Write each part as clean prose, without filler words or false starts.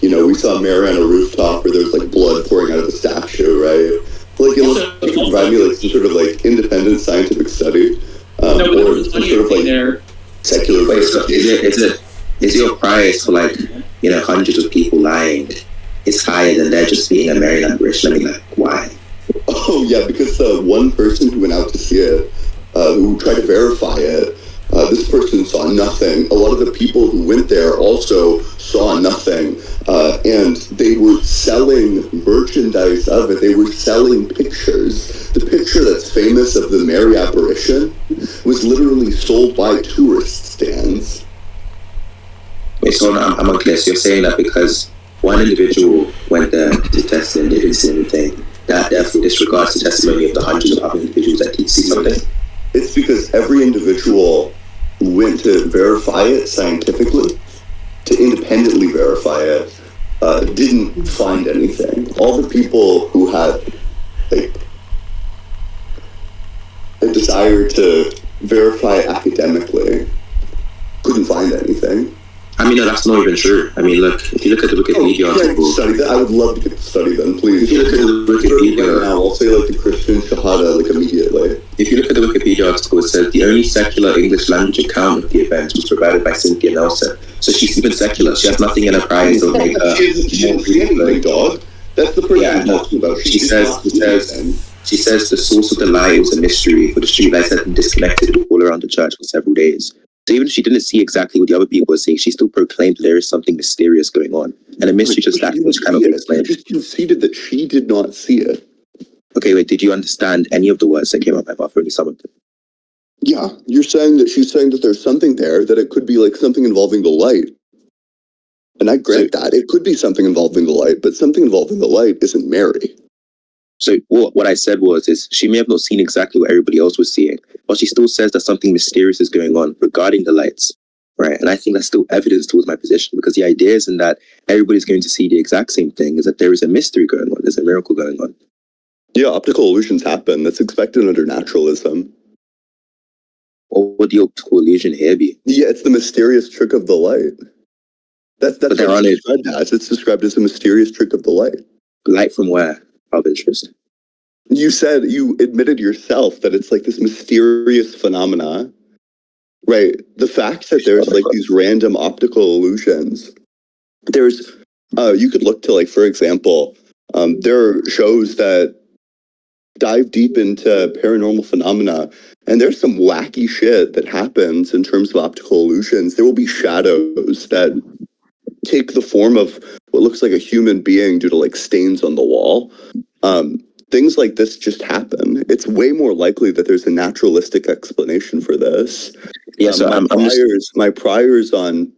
we saw Mary on a rooftop where there was like blood pouring out of the statue, right? Like, unless you can provide me like some sort of like independent scientific study, or some sort of like secular verification. Is your price for like hundreds of people lying is higher than there just being a Marian apparition? I mean, like, why? Oh yeah, because one person who went out to see it, who tried to verify it, this person saw nothing. A lot of the people who went there also saw nothing, and they were selling merchandise of it. They were selling pictures. The picture that's famous of the Mary apparition was literally sold by tourist stands. Wait, so I'm unclear. So you're saying that because one individual went there to test it and they didn't see anything, that therefore disregards the testimony of the hundreds of other individuals that did see something? It's because every individual who went to verify it scientifically, to independently verify it, didn't find anything. All the people who had like a desire to verify academically couldn't find anything. I mean, no, that's not even true. I mean, look, if you look at the Wikipedia article... Study that. I would love to get the study then, please. If you look at the Wikipedia... Right now, I'll say, like, the Christian Shahada, like, immediately. If you look at the Wikipedia article, it says the only secular English language account of the event was provided by Cynthia Nelson. So she's even secular. She has nothing in her prize that will make her... She didn't see anything, dog. That's the person I'm talking about. She says the source of the lie was a mystery, for the streetlights had been disconnected all around the church for several days. So even if she didn't see exactly what the other people were seeing, she still proclaimed there is something mysterious going on. And a mystery just that which cannot be explained. She just conceded that she did not see it. Okay, wait, did you understand any of the words that came out of my mouth, or only some of them? Yeah, she's saying that there's something there, that it could be like something involving the light. And I grant that. It could be something involving the light, but something involving the light isn't Mary. So what I said is she may have not seen exactly what everybody else was seeing, but she still says that something mysterious is going on regarding the lights, right? And I think that's still evidence towards my position, because the idea isn't that everybody's going to see the exact same thing, is that there is a mystery going on, there's a miracle going on. Yeah, optical illusions happen. That's expected under naturalism. What would the optical illusion here be? Yeah, it's the mysterious trick of the light. That's what it's described as. It's described as a mysterious trick of the light. Light from where? Of interest. You admitted yourself that it's like this mysterious phenomena, right? The fact that there's like these random optical illusions. There's, you could look to, like, for example, there are shows that dive deep into paranormal phenomena, and there's some wacky shit that happens in terms of optical illusions. There will be shadows that take the form of what looks like a human being due to like stains on the wall. Things like this just happen. It's way more likely that there's a naturalistic explanation for this. Yeah, so my priors on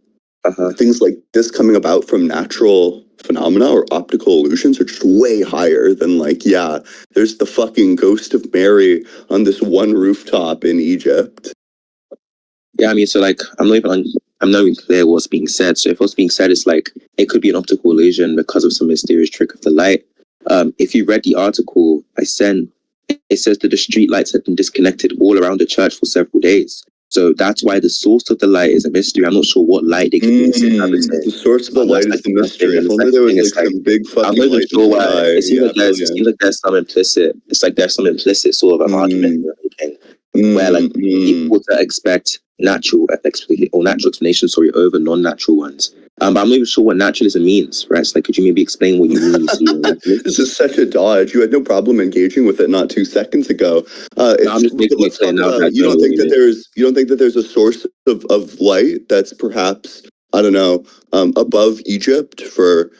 things like this coming about from natural phenomena or optical illusions are just way higher than like, yeah, there's the fucking ghost of Mary on this one rooftop in Egypt. Yeah, I mean, so like, I'm not even clear what's being said. So if what's being said is like, it could be an optical illusion because of some mysterious trick of the light. If you read the article I sent, it says that the street lights had been disconnected all around the church for several days. So that's why the source of the light is a mystery. I'm not sure what light they could be missing. The source of the light is the mystery. If only there was like some big fucking I'm not even sure why. It seems like there's some implicit. It's like there's some implicit sort of an argument where like people to expect natural explanations over non-natural ones. But I'm not even sure what naturalism means, right? So like, could you maybe explain what you mean when you see naturalism? This is such a dodge. You had no problem engaging with it not 2 seconds ago. I'm just making it clear now. You don't think that there's a source of light that's perhaps, I don't know, above Egypt for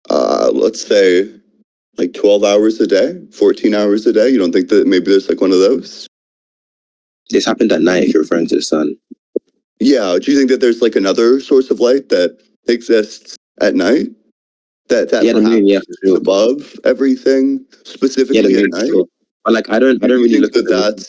let's say like 12 hours a day, 14 hours a day? You don't think that maybe there's like one of those? This happened at night if you're referring to the sun. Yeah, do you think that there's like another source of light that exists at night? That the moon, yeah, for sure. Above everything, specifically at night? Sure. But like, I don't really look at that.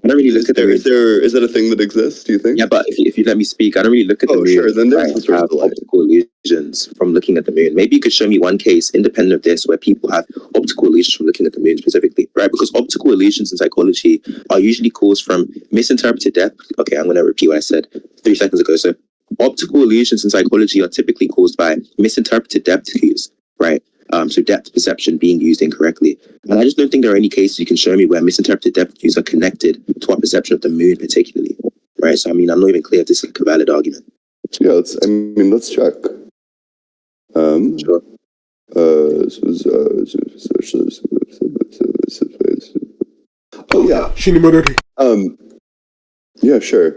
I don't really look at the moon. Is that a thing that exists, do you think? Yeah, but if you let me speak, I don't really look at the moon. Sure, then there's the source of light. Optical illusions from looking at the moon. Maybe you could show me one case, independent of this, where people have optical illusions from looking at the moon specifically, right? Because optical illusions in psychology are usually caused from misinterpreted depth. Okay, I'm going to repeat what I said 3 seconds ago. So optical illusions in psychology are typically caused by misinterpreted depth cues, right? So depth perception being used incorrectly. And I just don't think there are any cases you can show me where misinterpreted depth cues are connected to our perception of the moon particularly, right? So, I mean, I'm not even clear if this is like a valid argument. Yeah, let's check. Sure. Oh yeah. Yeah, sure.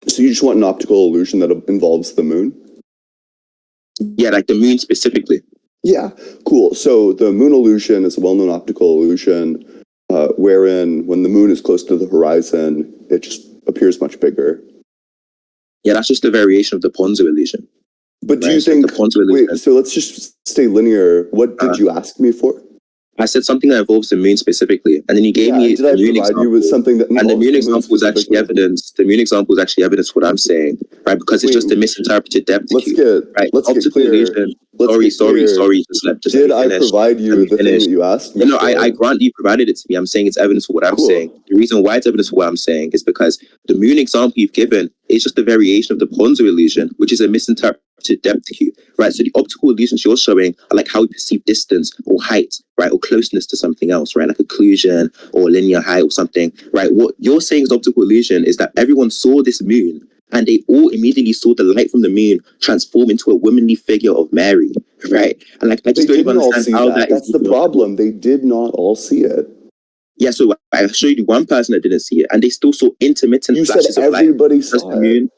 So you just want an optical illusion that involves the moon? Yeah, like the moon specifically. Yeah, cool. So the moon illusion is a well-known optical illusion wherein when the moon is close to the horizon, it just appears much bigger. Yeah, that's just a variation of the Ponzo illusion. But do you think, wait, so let's just stay linear. What did you ask me for? I said something that involves the moon specifically, and then you gave me did I provide you with something that and the moon example was actually evidence. The moon example was actually evidence for what I'm saying, right? Because it's just a misinterpreted depth. Let's get clear. Illusion. Sorry. Just did I provide you the thing that you asked me? No, I grant you provided it to me. I'm saying it's evidence for what I'm saying. The reason why it's evidence for what I'm saying is because the moon example you've given is just a variation of the Ponzo illusion, which is a misinterpreted depth cue, right? So the optical illusions you're showing are like how we perceive distance or height, right? Or closeness to something else, right? Like occlusion or linear height or something, right? What you're saying is optical illusion is that everyone saw this moon and they all immediately saw the light from the moon transform into a womanly figure of Mary, right? And like, I just don't even understand how that is. That's the problem. They did not all see it. Yeah, so I showed you one person that didn't see it, and they still saw intermittent flashes of light. Everybody saw it.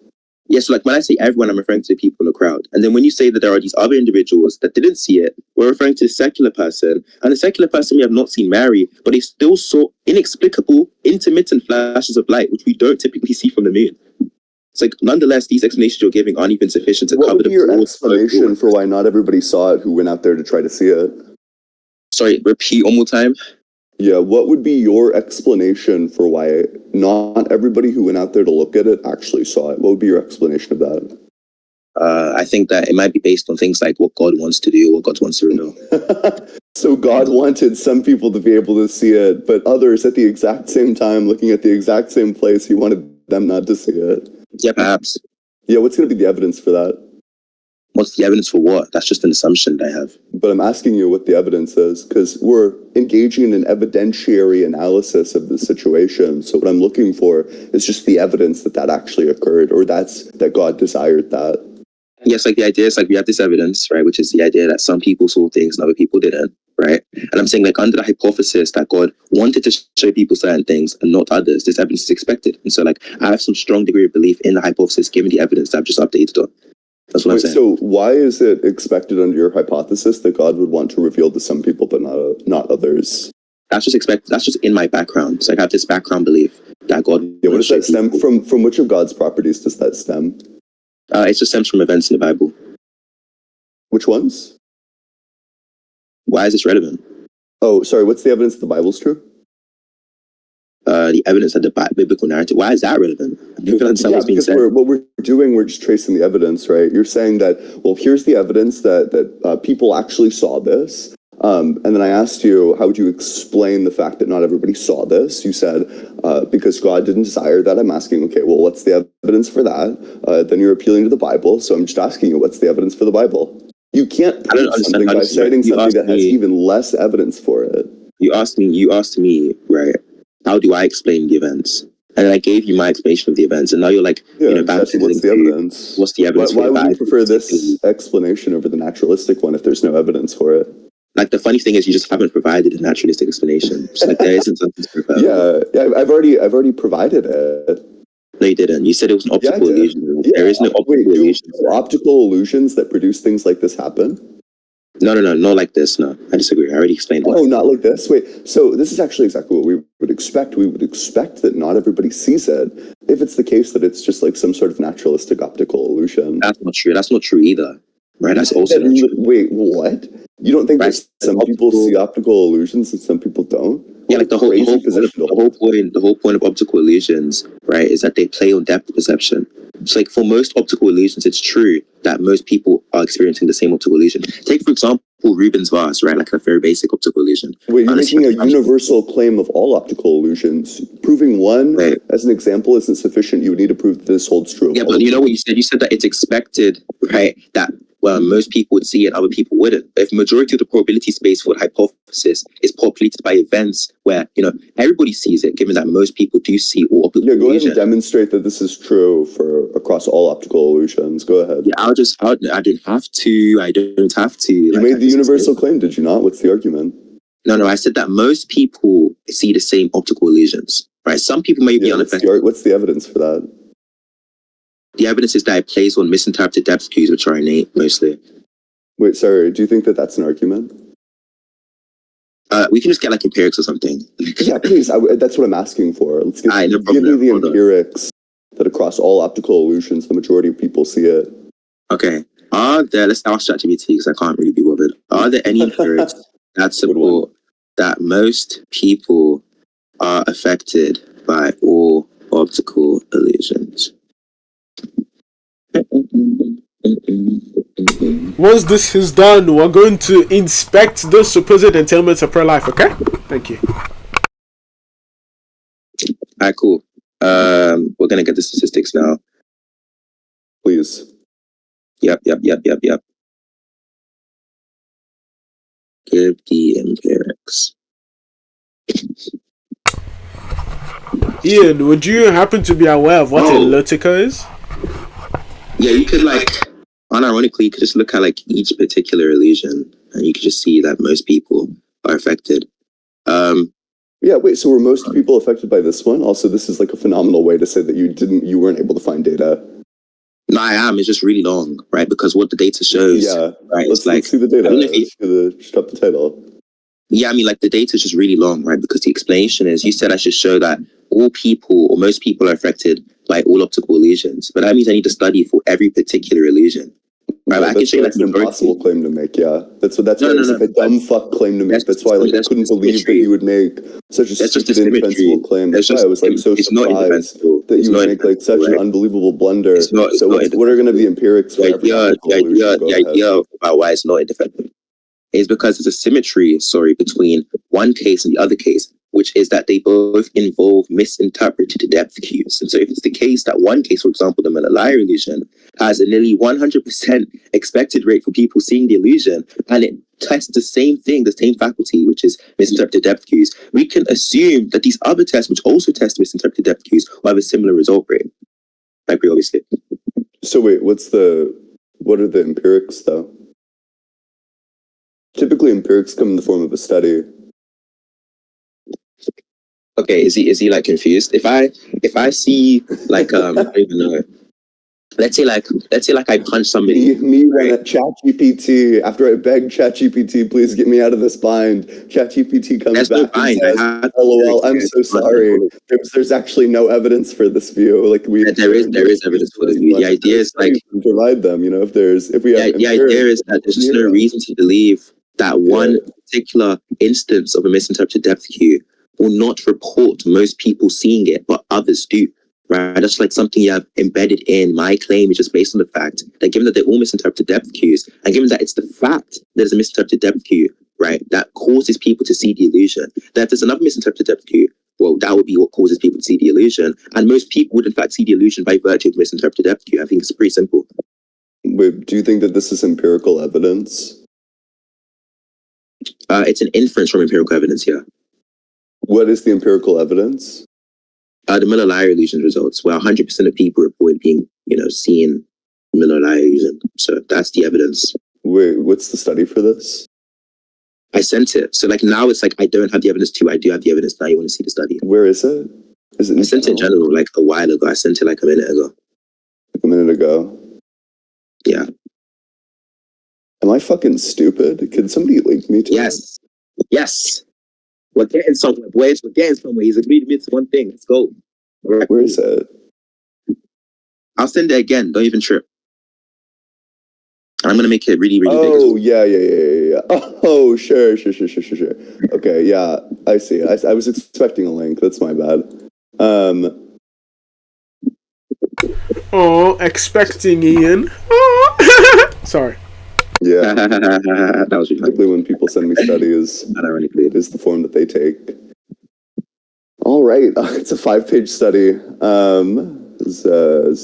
Yeah, so like when I say everyone, I'm referring to the people in the crowd. And then when you say that there are these other individuals that didn't see it, we're referring to a secular person. And the secular person may have not seen Mary, but they still saw inexplicable, intermittent flashes of light, which we don't typically see from the moon. It's like, nonetheless, these explanations you're giving aren't even sufficient to cover the... What would be your explanation for why not everybody saw it who went out there to try to see it? Sorry, repeat one more time. Yeah, what would be your explanation for why not everybody who went out there to look at it actually saw it? What would be your explanation of that? I think that it might be based on things like what God wants to do, what God wants to reveal. So God wanted some people to be able to see it, but others at the exact same time, looking at the exact same place, he wanted them not to see it. Yeah, perhaps. Yeah, what's going to be the evidence for that? What's the evidence for what? That's just an assumption that I have. But I'm asking you what the evidence is, because we're engaging in an evidentiary analysis of the situation. So what I'm looking for is just the evidence that actually occurred, or that God desired that. Yes, like the idea is like we have this evidence, right, which is the idea that some people saw things and other people didn't, right? And I'm saying like under the hypothesis that God wanted to show people certain things and not others, this evidence is expected. And so like I have some strong degree of belief in the hypothesis given the evidence that I've just updated on. That's what I'm saying. So why is it expected under your hypothesis that God would want to reveal to some people but not others? That's just expected. That's just in my background. So I have this background belief that God... Yeah, what does that stem from? From which of God's properties does that stem? It just stems from events in the Bible. Which ones? Why is this relevant? Oh, sorry. What's the evidence that the Bible's true? The evidence that the biblical narrative. Why is that relevant? I don't understand what's being said. What we're doing, we're just tracing the evidence, right? You're saying that, well, here's the evidence that people actually saw this. And then I asked you, how would you explain the fact that not everybody saw this? You said, because God didn't desire that. I'm asking, okay, well, what's the evidence for that? Then you're appealing to the Bible. So I'm just asking you, what's the evidence for the Bible? You can't prove something by citing something that has even less evidence for it. You asked me, right, how do I explain the events? And then I gave you my explanation of the events, and now you're like, what's the evidence? What's the evidence? Why would you prefer this explanation over the naturalistic one if there's no evidence for it? Like the funny thing is, you just haven't provided a naturalistic explanation. So like there isn't something to prepare. Yeah, I've already provided it. No, you didn't. You said it was an optical illusion. Yeah. There is no optical illusion. Optical illusions that produce things like this happen? No, not like this. No, I disagree. I already explained why. Oh, not like this? Wait, so this is actually exactly what we would expect. We would expect that not everybody sees it if it's the case that it's just like some sort of naturalistic optical illusion. That's not true. That's not true either. Right? That's also not true. Wait, what? You don't think that some people see optical illusions and some people don't? Yeah, like the whole point of optical illusions, right, is that they play on depth perception. So like for most optical illusions, it's true that most people are experiencing the same optical illusion. Take, for example, simple Rubin's vase, right? Like a very basic optical illusion. Wait, you're making a universal claim of all optical illusions. Proving one as an example isn't sufficient. You would need to prove that this holds true. Yeah, but you know what you said? You said that it's expected, right, that most people would see it, other people wouldn't. If majority of the probability space for the hypothesis is populated by events where, you know, everybody sees it, given that most people do see all optical illusions. Yeah, go ahead and demonstrate that this is true for across all optical illusions. Go ahead. Yeah, I don't have to. I don't have to. You made the universal claim, did you not? What's the argument? No, I said that most people see the same optical illusions, right? Some people may be unaffected. What's the evidence for that? The evidence is that it plays on misinterpreted depth cues, which are innate mostly. Wait, sorry. Do you think that that's an argument? We can just get like empirics or something. Yeah, please. That's what I'm asking for. Let's give me the empirics that across all optical illusions, the majority of people see it. Okay. Let's ask ChatGPT because I can't really be bothered. Are there any empirics that support that most people are affected by all optical illusions? Once this is done, we're going to inspect those supposed entailments of prayer life, okay? Thank you. Alright, cool. We're gonna get the statistics now. Please. Yep. Give the empirics. Ian, would you happen to be aware of what a lotica is? Yeah, you could unironically, you could just look at like each particular illusion and you could just see that most people are affected. Yeah, wait, so were most people affected by this one? Also, this is like a phenomenal way to say that you weren't able to find data. No, I am. It's just really long, right? Because what the data shows, right? Let's see the data. Just drop the title. Yeah, I mean, like the data is just really long, right? Because the explanation is, you said I should show that all people or most people are affected by all optical illusions, but that means I need to study for every particular illusion. Right? No, that's an impossible claim to make. Yeah, that's why it's like a dumb fuck claim to make. That's why I couldn't believe that you would make such a stupid indefensible claim. That's why I was like so surprised that you would make like such an unbelievable blunder. So what are going to be empirics for every optical illusion? The idea about why it's not indefensible is because there's a symmetry, between one case and the other case, which is that they both involve misinterpreted depth cues. And so if it's the case that one case, for example, the Miller-Lyer illusion, has a nearly 100% expected rate for people seeing the illusion, and it tests the same thing, the same faculty, which is misinterpreted depth cues, we can assume that these other tests, which also test misinterpreted depth cues, will have a similar result rate. Like pretty obviously. So wait, what are the empirics though? Typically, empirics come in the form of a study. Okay, is he like confused? If I see like I don't even know. Let's say like I punch somebody. Me right? At ChatGPT, after I beg ChatGPT, please get me out of this bind. ChatGPT comes back and says, "LOL, I'm so sorry. There's actually no evidence for this view. Like there is evidence for the view. The idea is like provide them. You know, if we have the idea is that there's just no reason to believe that one particular instance of a misinterpreted depth cue will not report most people seeing it, but others do. Right? That's like something you have embedded in. My claim is just based on the fact that given that they're all misinterpreted depth cues, and given that it's the fact that there's a misinterpreted depth cue, right, that causes people to see the illusion, that if there's another misinterpreted depth cue, well, that would be what causes people to see the illusion. And most people would in fact see the illusion by virtue of the misinterpreted depth cue. I think it's pretty simple. Wait, do you think that this is empirical evidence? It's an inference from empirical evidence, yeah. What is the empirical evidence? The Miller-Lyer illusion results, where 100% of people report being, seeing Miller-Lyer illusion. So that's the evidence. Wait, what's the study for this? I sent it. So like now it's like I don't have the evidence too. I do have the evidence. Now you want to see the study. Where is it? Is it? I sent it in general like a while ago. I sent it like a minute ago. Like a minute ago? Yeah. Am I fucking stupid? Can somebody link me to Yes. That? Yes. We're getting somewhere, boys. We're getting somewhere. He's agreed with one thing. Let's go. Right. Where is it? I'll send it again. Don't even trip. I'm going to make it really, really big. Oh, yeah. Oh, sure. Okay, yeah, I see. I was expecting a link. That's my bad. Oh, expecting Ian. Sorry. Yeah. That was really funny. Typically when people send me studies, Ironically. is the form that they take. All right, it's a 5-page study. There's a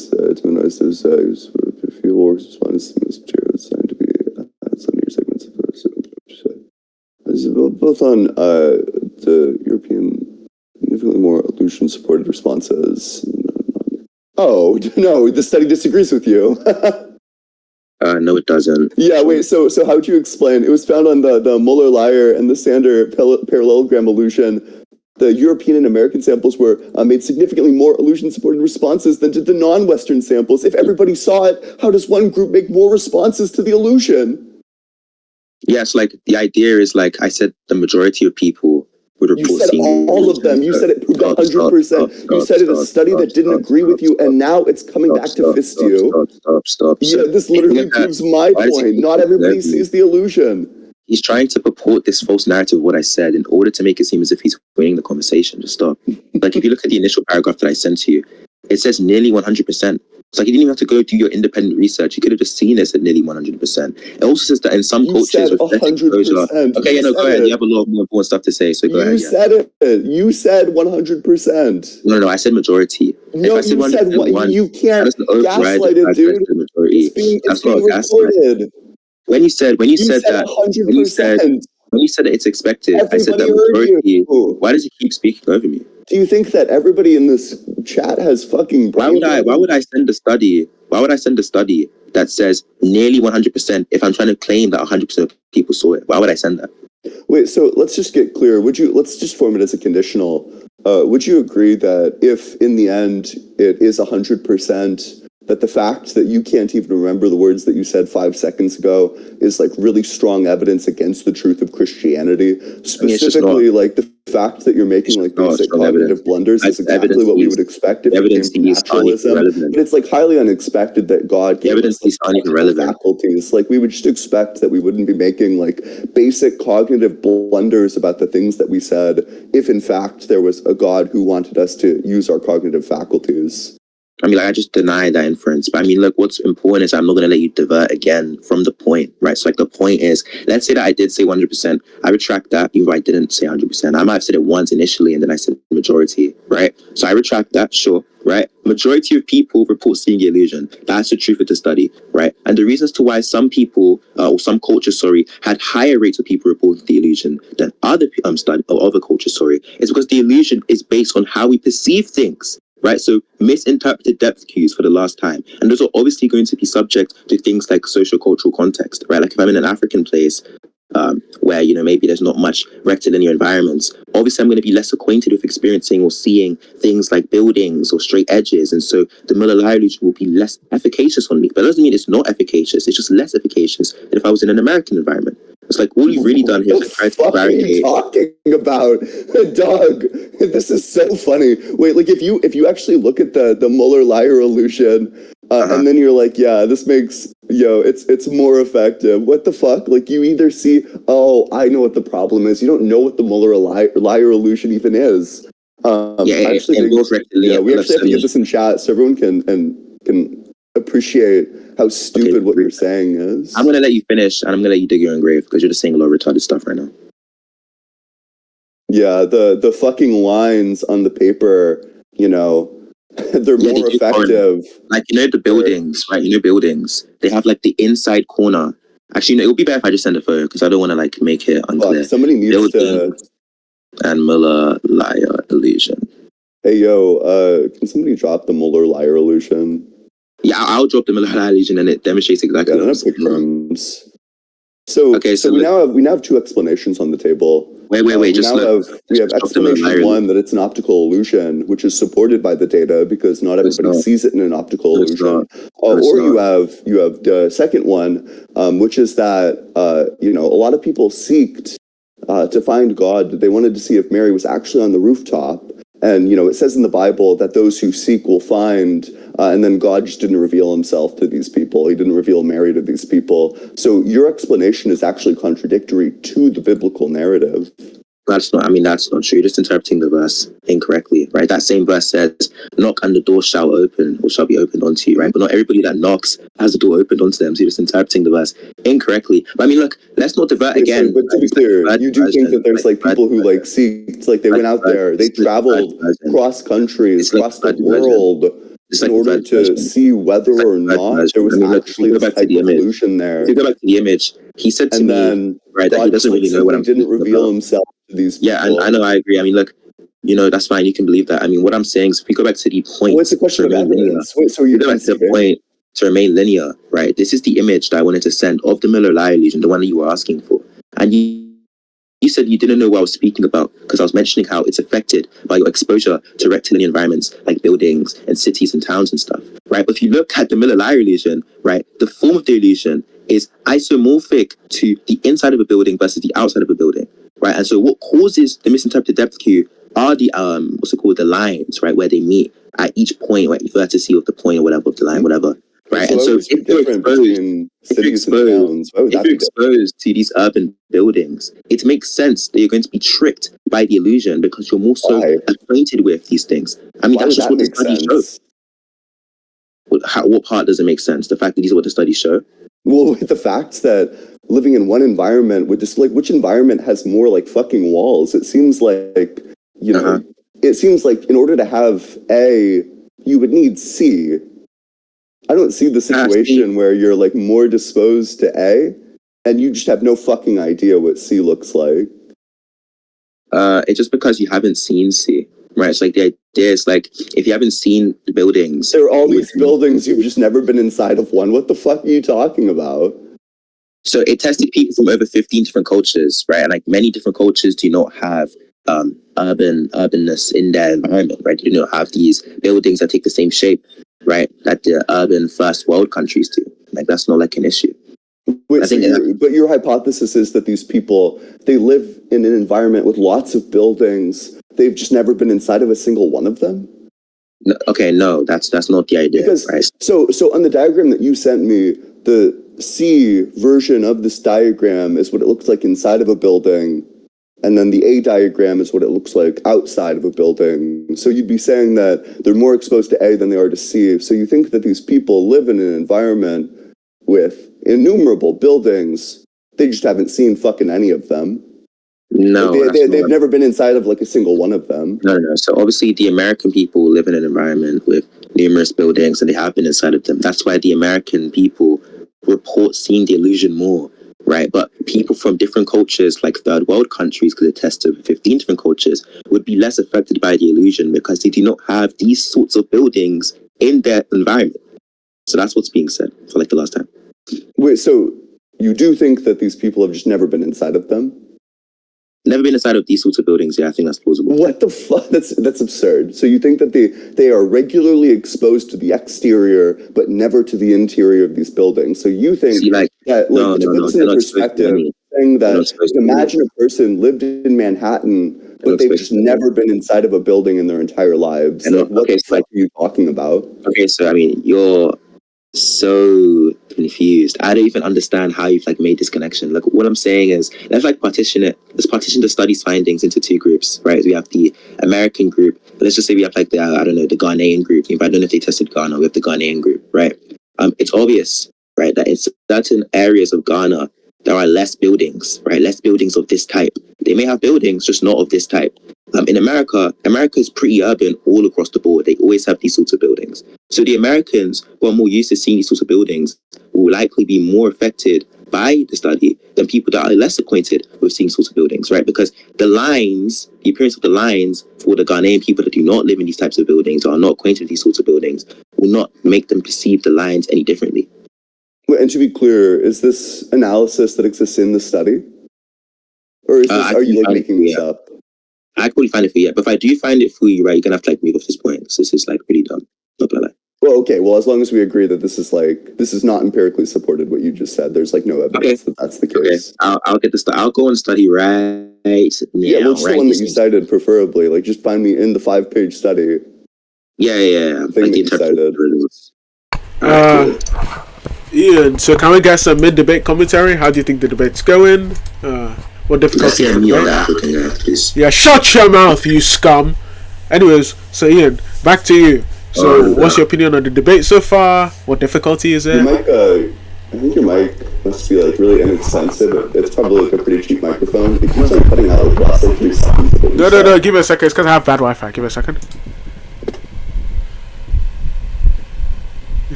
few works respondents to this material designed to be linear segments of both on the European significantly more illusion-supported responses. Oh no, the study disagrees with you. No, it doesn't. Yeah, wait. So how would you explain? It was found on the Muller-Lyer and the Sander parallelogram illusion. The European and American samples were made significantly more illusion-supported responses than did the non-Western samples. If everybody saw it, how does one group make more responses to the illusion? Yes, like the idea is like I said, the majority of people would You report said seeing all of them. You said it proved 100%. You said it a study that didn't agree with you, and now it's coming back to fist you. Stop. Yeah, this literally proves my point. Not everybody sees the illusion. He's trying to purport this false narrative of what I said in order to make it seem as if he's winning the conversation. Just stop. Like, if you look at the initial paragraph that I sent to you, it says nearly 100%. It's like you didn't even have to go do your independent research. You could have just seen this at nearly 100%. It also says that in some cultures with less exposure. Okay, yeah, no, go ahead. You have a lot more important stuff to say, so go ahead. You said it. You said 100%. No, I said majority. No, if I said you said what? You can't gaslight it, dude. It's being recorded. When you said that, 100%. when you said that it's expected, Everybody I said that heard majority. you. Why does he keep speaking over me? Do you think that everybody in this chat has fucking brain? Why would I send a study? Why would I send a study that says nearly 100% if I'm trying to claim that 100% of people saw it? Why would I send that? Wait, so let's just get clear. Let's just form it as a conditional. Would you agree that if in the end it is 100%, that the fact that you can't even remember the words that you said 5 seconds ago is like really strong evidence against the truth of Christianity? Specifically, like the fact that you're making like basic cognitive blunders is exactly what we would expect if it came from naturalism. But it's like highly unexpected that God gave us like, faculties. Like we would just expect that we wouldn't be making like basic cognitive blunders about the things that we said if in fact there was a God who wanted us to use our cognitive faculties. I mean, like, I just deny that inference. But I mean, look, what's important is I'm not going to let you divert again from the point, right? So, like, the point is, let's say that I did say 100%. I retract that. I didn't say 100%. I might have said it once initially, and then I said majority, right? So I retract that, sure, right? Majority of people report seeing the illusion. That's the truth of the study, right? And the reasons to why some people, or some cultures, had higher rates of people reporting the illusion than other cultures, is because the illusion is based on how we perceive things. Right, so misinterpreted depth cues for the last time, and those are obviously going to be subject to things like social cultural context, right? Like if I'm in an African place where maybe there's not much rectilinear environments, obviously I'm going to be less acquainted with experiencing or seeing things like buildings or straight edges, and so the Muller-Lyer illusion will be less efficacious on me. But it doesn't mean it's not efficacious; it's just less efficacious than if I was in an American environment. It's like all you've really done here is try to eradicate. What are you talking about, Doug? This is so funny. Wait, like if you actually look at the Muller-Lyer illusion, and then you're like, yeah, this makes it's more effective. What the fuck? Like you either see, oh, I know what the problem is. You don't know what the Muller-Lyer illusion even is. We actually have to get this in chat so everyone can appreciate how stupid what you're saying is. I'm gonna let you finish, and I'm gonna let you dig your own grave because you're just saying a lot of retarded stuff right now. Yeah, the fucking lines on the paper, they're more effective. Like the buildings, right? Buildings. They have like the inside corner. Actually, it would be better if I just send a photo because I don't want to like make it unclear. Somebody needs to. And Muller-Lyer illusion. Hey can somebody drop the Muller-Lyer illusion? Yeah, I'll drop the Muller-Lyer illusion, and it demonstrates exactly. Yeah, not pictures. So we now have two explanations on the table. Wait. We have explanation one that it's an optical illusion, which is supported by the data because not everybody sees it in an optical illusion. You have the second one, which is that a lot of people seeked to find God. They wanted to see if Mary was actually on the rooftop. And, it says in the Bible that those who seek will find, and then God just didn't reveal himself to these people. He didn't reveal Mary to these people. So your explanation is actually contradictory to the biblical narrative. That's not true. You're just interpreting the verse incorrectly, right? That same verse says, knock and the door shall open or shall be opened onto you, right? But not everybody that knocks has the door opened onto them. So you're just interpreting the verse incorrectly. But I mean, look, let's not divert again. But to be clear, you do think that there's like people who like see, it's like they went out there, they traveled cross countries, across the world in order to see whether or not there was actually this type of pollution there. If you go back to the image, he said to me, right, that he doesn't really know what I'm didn't reveal himself to these people. Yeah, and I know, I agree. I mean, look, that's fine. You can believe that. I mean, what I'm saying is, if we go back to the point, what's the question of evidence? So you go back to the point to remain linear, right? This is the image that I wanted to send of the Miller-Lyer illusion, the one that you were asking for, and you said you didn't know what I was speaking about because I was mentioning how it's affected by your exposure to rectilinear environments like buildings and cities and towns and stuff, right? But if you look at the Miller-Lyer illusion, right, the form of the illusion is isomorphic to the inside of a building versus the outside of a building, right? And so what causes the misinterpreted depth Q are the the lines, right, where they meet at each point, right, vertice of the point or whatever of the line, whatever. Right, and so if you're exposed to these urban buildings, it makes sense that you're going to be tricked by the illusion because you're more so acquainted with these things. I mean, that's just what the studies show. What part does it make sense? The fact that these are what the studies show? Well, with the facts that living in one environment with just like which environment has more like fucking walls? It seems like it seems like in order to have A, you would need C. I don't see the situation where you're like more disposed to A and you just have no fucking idea what C looks like. It's just because you haven't seen C, right? It's like the idea is like if you haven't seen the buildings. There are all these buildings, you've just never been inside of one. What the fuck are you talking about? So it tested people from over 15 different cultures, right? And like many different cultures do not have urbanness in their environment, right? They do not have these buildings that take the same shape, right, that the urban first world countries do. Like that's not like an issue. Wait, but your hypothesis is that these people, they live in an environment with lots of buildings. They've just never been inside of a single one of them? No, okay, no, that's not the idea. Because, right? So on the diagram that you sent me, the C version of this diagram is what it looks like inside of a building. And then the A diagram is what it looks like outside of a building. So you'd be saying that they're more exposed to A than they are to C. So you think that these people live in an environment with innumerable buildings. They just haven't seen fucking any of them. No, they've never been inside of like a single one of them. No. So obviously the American people live in an environment with numerous buildings and they have been inside of them. That's why the American people report seeing the illusion more. Right, but people from different cultures, like third world countries, because it tested 15 different cultures, would be less affected by the illusion because they do not have these sorts of buildings in their environment. So that's what's being said for like the last time. Wait, so you do think that these people have just never been inside of them? Never been inside of these sorts of buildings. Yeah, I think that's plausible. What the fuck? That's absurd. So you think that they are regularly exposed to the exterior, but never to the interior of these buildings. So you think that, like, to put this into perspective, saying that imagine a person lived in Manhattan, but they've just never been inside of a building in their entire lives. Like, what the fuck are you talking about? Okay, so I mean, you're so confused. I don't even understand how you've like made this connection. Like what I'm saying is let's like partition it. Let's partition the study's findings into two groups, right? We have the American group. Let's just say we have like the the Ghanaian group. I don't know if they tested Ghana. We have the Ghanaian group, right? It's obvious, right, that in certain areas of Ghana there are less buildings, right? Less buildings of this type. They may have buildings, just not of this type. In America is pretty urban all across the board. They always have these sorts of buildings. So the Americans who are more used to seeing these sorts of buildings will likely be more affected by the study than people that are less acquainted with seeing sorts of buildings, right? Because the appearance of the lines for the Ghanaian people that do not live in these types of buildings or are not acquainted with these sorts of buildings will not make them perceive the lines any differently. And to be clear, is this analysis that exists in the study? Or is this, are you like making this up? I could probably find it for you, but if I do find it for you, right, you're gonna have to like move off this point because this is like really dumb. Not gonna lie. Well, okay. Well, as long as we agree that this is not empirically supported, what you just said, there's like no evidence that that's the case. Okay. I'll get this. I'll go and study right now. Yeah, well, just the one that you cited, preferably. Like, just find me in the 5-page study. Yeah. Thing that you cited. Ian, so can we get some mid-debate commentary? How do you think the debate's going? what Let's difficulty hear is the me on the debate? African guy, please. Yeah, shut your mouth, you scum. Anyways, so Ian, back to you. So, what's your opinion on the debate so far? What difficulty is Your it? mic, I think your mic must be like really inexpensive. It's probably like a pretty cheap microphone. It keeps on cutting out like the last like 3 seconds. Of what you No, said. give me a second. It's because I have bad Wi-Fi. Give me a second.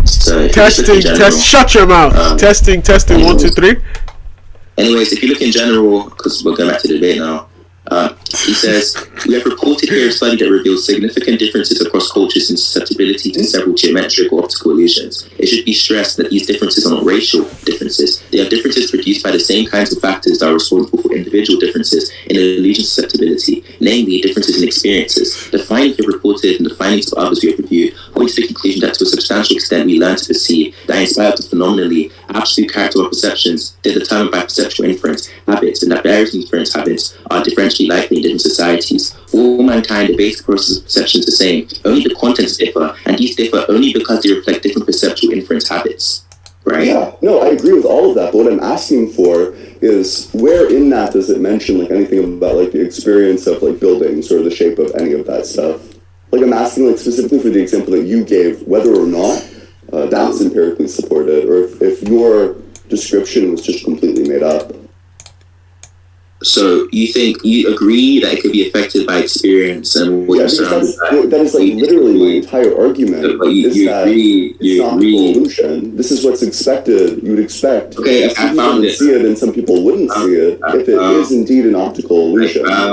So if you look in Testing, general- test. Shut your mouth. Testing. 1, 2, 3. Anyways, if you look in general, because we're going back to the debate now, he says, we have reported here a study that reveals significant differences across cultures in susceptibility to several geometric or optical illusions. It should be stressed that these differences are not racial differences. They are differences produced by the same kinds of factors that are responsible for individual differences in illusion susceptibility, namely differences in experiences. The findings we have reported and the findings of others we have reviewed point to the conclusion that to a substantial extent we learn to perceive that in spite of the phenomenally absolute character of perceptions, they're determined by perceptual inference habits, and that various inference habits are differentially likely in different societies. For all mankind, the basic process of perception is the same, only the contents differ, and these differ only because they reflect different perceptual inference habits. Right? Yeah, no, I agree with all of that. But what I'm asking for is where in that does it mention like anything about like the experience of like buildings or the shape of any of that stuff? Like I'm asking like specifically for the example that you gave, whether or not that's empirically supported, or if your description was just completely made up. So you agree that it could be affected by experience and what Yeah, you're surrounded by? that is like literally my entire argument. But you agree, it's not illusion. This is what's expected. You would expect. Okay, I some people found would it. see it, and some people wouldn't see it. If it is indeed an optical illusion. I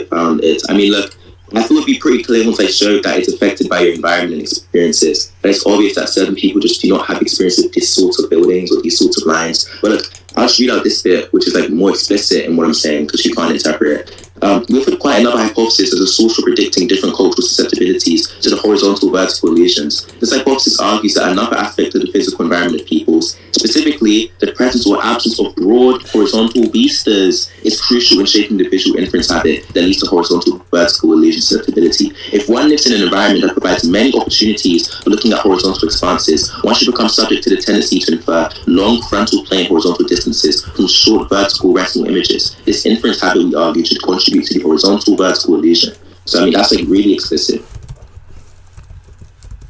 found it. I mean, look, I thought it'd be pretty clear once I showed that it's affected by your environment and experiences. But it's obvious that certain people just do not have experience with these sorts of buildings or these sorts of lines. But look, I'll just read out this bit, which is like more explicit in what I'm saying because you can't interpret it. We offered quite another hypothesis as a source for predicting different cultural susceptibilities to the horizontal vertical illusions. This hypothesis argues that another aspect of the physical environment of peoples, specifically the presence or absence of broad horizontal vistas, is crucial in shaping the visual inference habit that leads to horizontal vertical illusion susceptibility. If one lives in an environment that provides many opportunities for looking at horizontal expanses, one should become subject to the tendency to infer long frontal plane horizontal distances from short vertical retinal images. This inference habit, we argue, should contribute to the horizontal vertical illusion. So I mean, that's like really explicit.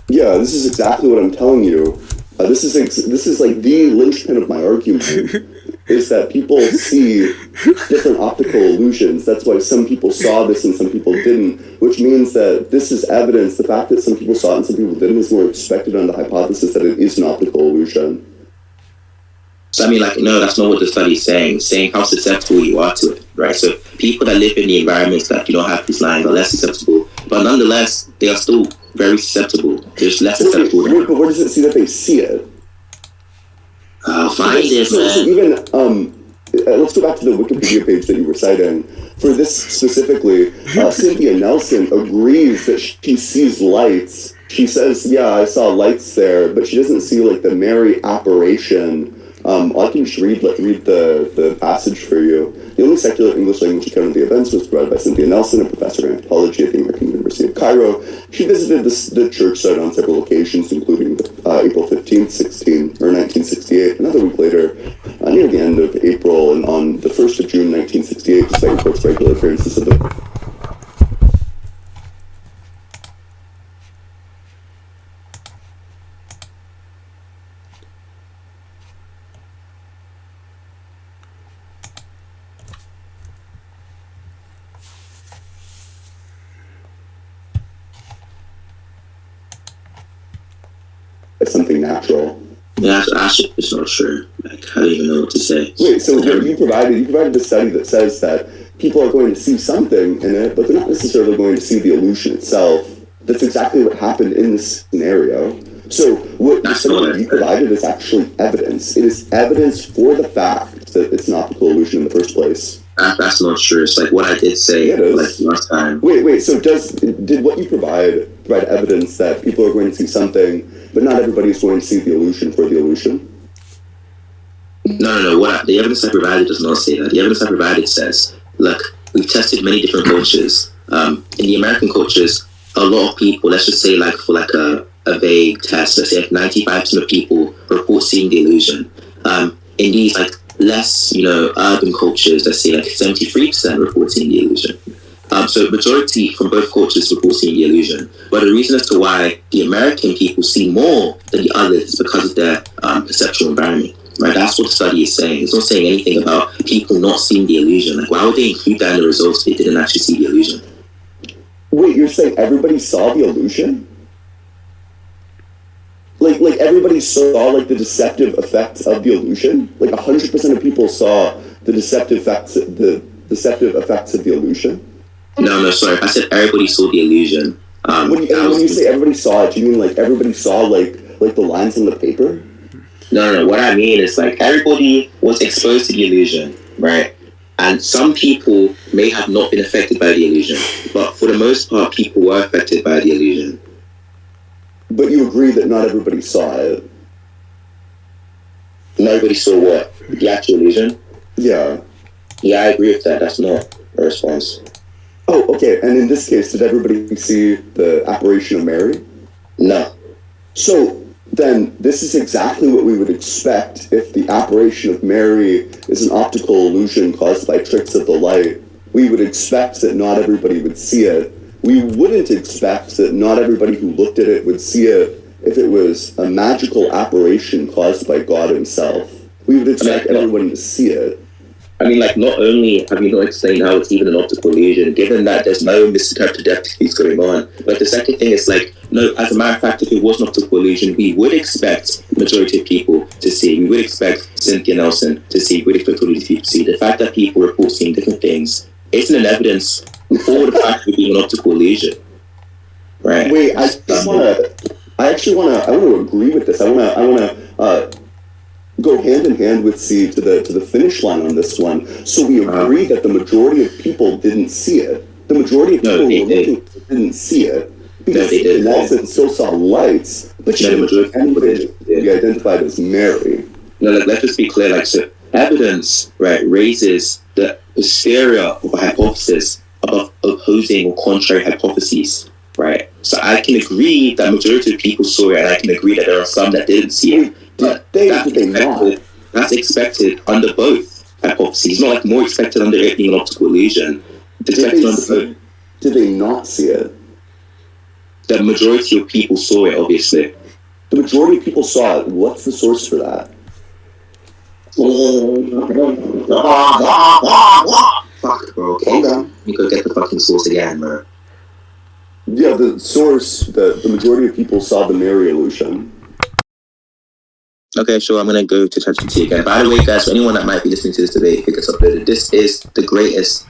Yeah, this is exactly what I'm telling you. This is like the linchpin of my argument is that people see different optical illusions. That's why some people saw this and some people didn't, which means that this is evidence. The fact that some people saw it and some people didn't is more expected on the hypothesis that it is an optical illusion. So I mean, like, no, that's not what the study is saying. It's saying how susceptible you are to it, right? So people that live in the environments that do not have these lines are less susceptible, but nonetheless, they are still very susceptible. They're just less susceptible. But where does it see that they see it? Find it, so man. Even let's go back to the Wikipedia page that you were citing. For this specifically, Cynthia Nelson agrees that she sees lights. She says, "Yeah, I saw lights there," but she doesn't see like the merry apparition. I can just read the passage for you. The only secular English language account of the events was provided by Cynthia Nelson, a professor of anthropology at the American University of Cairo. She visited the church site on several occasions, including April 15th, 1968. Another week later, near the end of April, and on the 1st of June, 1968, despite reports of regular appearances of the something natural. Yeah, actually, it's not sure. Like, I don't even know what to say. Wait, so you provided a study that says that people are going to see something in it, but they're not necessarily going to see the illusion itself. That's exactly what happened in this scenario. So what the study that you provided is actually evidence. It is evidence for the fact that it's an optical illusion in the first place. That's not true. It's like what I did say like last time. Wait. So did what you provide evidence that people are going to see something, but not everybody is going to see the illusion for the illusion? No. The evidence I provided does not say that. The evidence I provided says, look, we've tested many different cultures. In the American cultures, a lot of people, let's just say like for like a a vague test, let's say like 95% of people report seeing the illusion. In these like less, urban cultures, let's say like 73% report seeing the illusion. So majority from both cultures report seeing the illusion. But the reason as to why the American people see more than the others is because of their perceptual environment. Right, that's what the study is saying. It's not saying anything about people not seeing the illusion. Like, why would they include that in the results if they didn't actually see the illusion? Wait, you're saying everybody saw the illusion? Like everybody saw like the deceptive effects of the illusion? Like 100% of people saw the deceptive effects of the illusion? No, sorry. I said everybody saw the illusion. When you say everybody saw it, do you mean like everybody saw like the lines on the paper? No. What I mean is like everybody was exposed to the illusion, right? And some people may have not been affected by the illusion, but for the most part, people were affected by the illusion. But you agree that not everybody saw it? Not everybody saw what? The actual illusion? Yeah. Yeah, I agree with that. That's not a response. Oh, okay. And in this case, did everybody see the apparition of Mary? No. So then this is exactly what we would expect if the apparition of Mary is an optical illusion caused by tricks of the light. We would expect that not everybody would see it. We wouldn't expect that not everybody who looked at it would see it if it was a magical apparition caused by God himself. We would expect everyone to see it. I mean, like, not only have you not explained how it's even an optical illusion, given that there's no misinterpreted activities going on, but the second thing is, like, no, as a matter of fact, if it was an optical illusion, we would expect the majority of people to see. We would expect Cynthia Nelson to see. We would expect all these people to see. The fact that people report seeing different things isn't an evidence for the fact of it being an optical illusion. Right? Wait, I want to agree with this. I want to go hand in hand with Cee to the finish line on this one. So we agree that the majority of people didn't see it. The majority of people who were looking didn't see it because Nelson still saw lights, but she didn't be identified as Mary. No, let's just be clear. Like, so evidence, right, raises the hysteria of a hypothesis above opposing or contrary hypotheses, right? So I can agree that majority of people saw it, and I can agree that there are some that didn't see it. But that's expected under both hypotheses. It's not like more expected under it being an optical illusion. It's expected under both. Did they not see it? The majority of people saw it, obviously. The majority of people saw it. What's the source for that? Fuck, bro. Calm down. You go get the fucking source again, bro. Yeah, the source, the majority of people saw the Mary illusion. Okay, sure. I'm gonna go to ChatGPT again. By the way, guys, for anyone that might be listening to this debate, if it gets uploaded, this is the greatest,